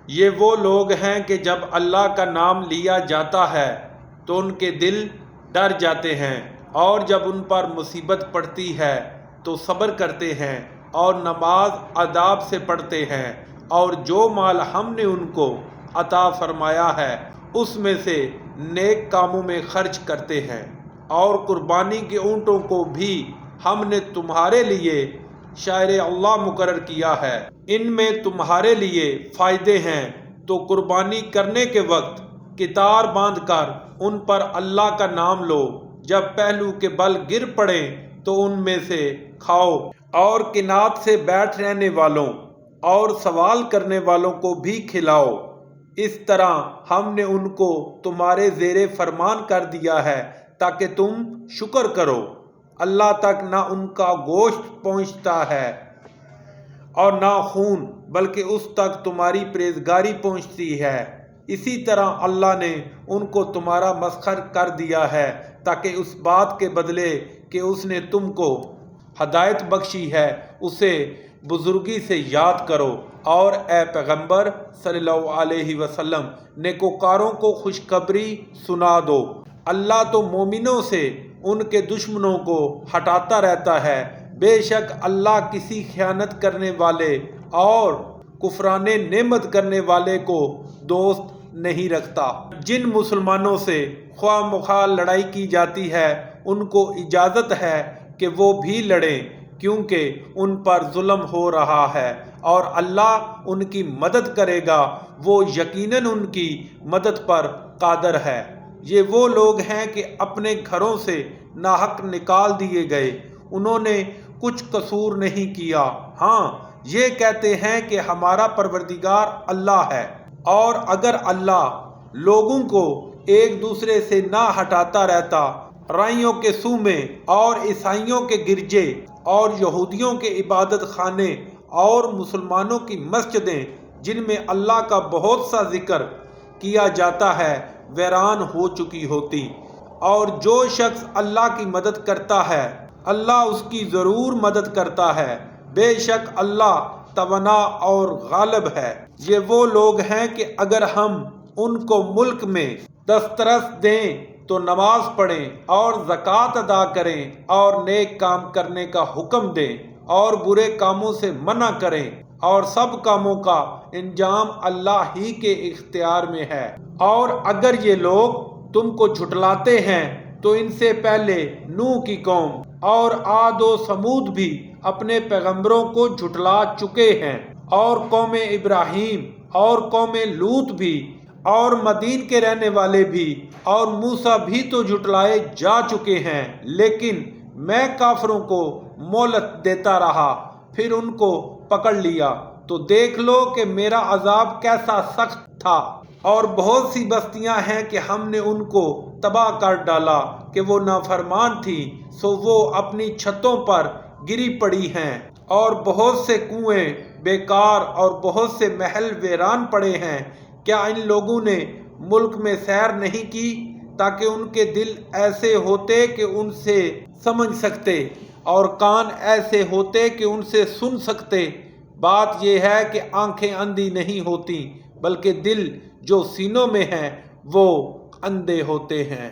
یہ وہ لوگ ہیں کہ جب اللہ کا نام لیا جاتا ہے تو ان کے دل ڈر جاتے ہیں، اور جب ان پر مصیبت پڑتی ہے تو صبر کرتے ہیں اور نماز آداب سے پڑھتے ہیں، اور جو مال ہم نے ان کو عطا فرمایا ہے اس میں سے نیک کاموں میں خرچ کرتے ہیں، اور قربانی کے اونٹوں کو بھی ہم نے تمہارے لیے شعائر اللہ مقرر کیا ہے، ان میں تمہارے لیے فائدے ہیں، تو قربانی کرنے کے وقت کتار باندھ کر ان پر اللہ کا نام لو، جب پہلو کے بل گر پڑیں تو ان میں سے کھاؤ، اور قناعت سے بیٹھ رہنے والوں اور سوال کرنے والوں کو بھی کھلاؤ، اس طرح ہم نے ان کو تمہارے زیر فرمان کر دیا ہے تاکہ تم شکر کرو۔ اللہ تک نہ ان کا گوشت پہنچتا ہے اور نہ خون، بلکہ اس تک تمہاری پرہیزگاری پہنچتی ہے، اسی طرح اللہ نے ان کو تمہارا مسخر کر دیا ہے تاکہ اس بات کے بدلے کہ اس نے تم کو ہدایت بخشی ہے اسے بزرگی سے یاد کرو، اور اے پیغمبر صلی اللہ علیہ وسلم نیکوکاروں کو خوشخبری سنا دو۔ اللہ تو مومنوں سے ان کے دشمنوں کو ہٹاتا رہتا ہے، بے شک اللہ کسی خیانت کرنے والے اور کفران نعمت کرنے والے کو دوست نہیں رکھتا۔ جن مسلمانوں سے خواہ مخواہ لڑائی کی جاتی ہے ان کو اجازت ہے کہ وہ بھی لڑیں، کیونکہ ان پر ظلم ہو رہا ہے، اور اللہ ان کی مدد کرے گا، وہ یقیناً ان کی مدد پر قادر ہے۔ یہ وہ لوگ ہیں کہ اپنے گھروں سے ناحق نکال دیے گئے، انہوں نے کچھ قصور نہیں کیا، ہاں یہ کہتے ہیں کہ ہمارا پروردگار اللہ ہے، اور اگر اللہ لوگوں کو ایک دوسرے سے نہ ہٹاتا رہتا، رائیوں کے صومعے اور عیسائیوں کے گرجے اور یہودیوں کے عبادت خانے اور مسلمانوں کی مسجدیں جن میں اللہ کا بہت سا ذکر کیا جاتا ہے ویران ہو چکی ہوتی، اور جو شخص اللہ کی مدد کرتا ہے اللہ اس کی ضرور مدد کرتا ہے، بے شک اللہ توانا اور غالب ہے۔ یہ وہ لوگ ہیں کہ اگر ہم ان کو ملک میں دسترس دیں تو نماز پڑھیں اور زکوٰۃ ادا کریں اور نیک کام کرنے کا حکم دیں اور برے کاموں سے منع کریں، اور سب کاموں کا انجام اللہ ہی کے اختیار میں ہے۔ اور اگر یہ لوگ تم کو جھٹلاتے ہیں تو ان سے پہلے نوح کی قوم اور عاد و ثمود بھی اپنے پیغمبروں کو جھٹلا چکے ہیں، اور قوم ابراہیم اور قوم لوط بھی، اور مدین کے رہنے والے بھی، اور موسیٰ بھی تو جھٹلائے جا چکے ہیں، لیکن میں کافروں کو مہلت دیتا رہا، پھر ان کو پکڑ لیا، تو دیکھ لو کہ میرا عذاب کیسا سخت تھا۔ اور بہت سی بستیاں ہیں کہ ہم نے ان کو تباہ کر ڈالا کہ وہ نافرمان تھی، سو وہ اپنی چھتوں پر گری پڑی ہیں، اور بہت سے کنویں بیکار اور بہت سے محل ویران پڑے ہیں۔ کیا ان لوگوں نے ملک میں سیر نہیں کی تاکہ ان کے دل ایسے ہوتے کہ ان سے سمجھ سکتے، اور کان ایسے ہوتے کہ ان سے سن سکتے؟ بات یہ ہے کہ آنکھیں اندھی نہیں ہوتی، بلکہ دل جو سینوں میں ہیں وہ اندھے ہوتے ہیں۔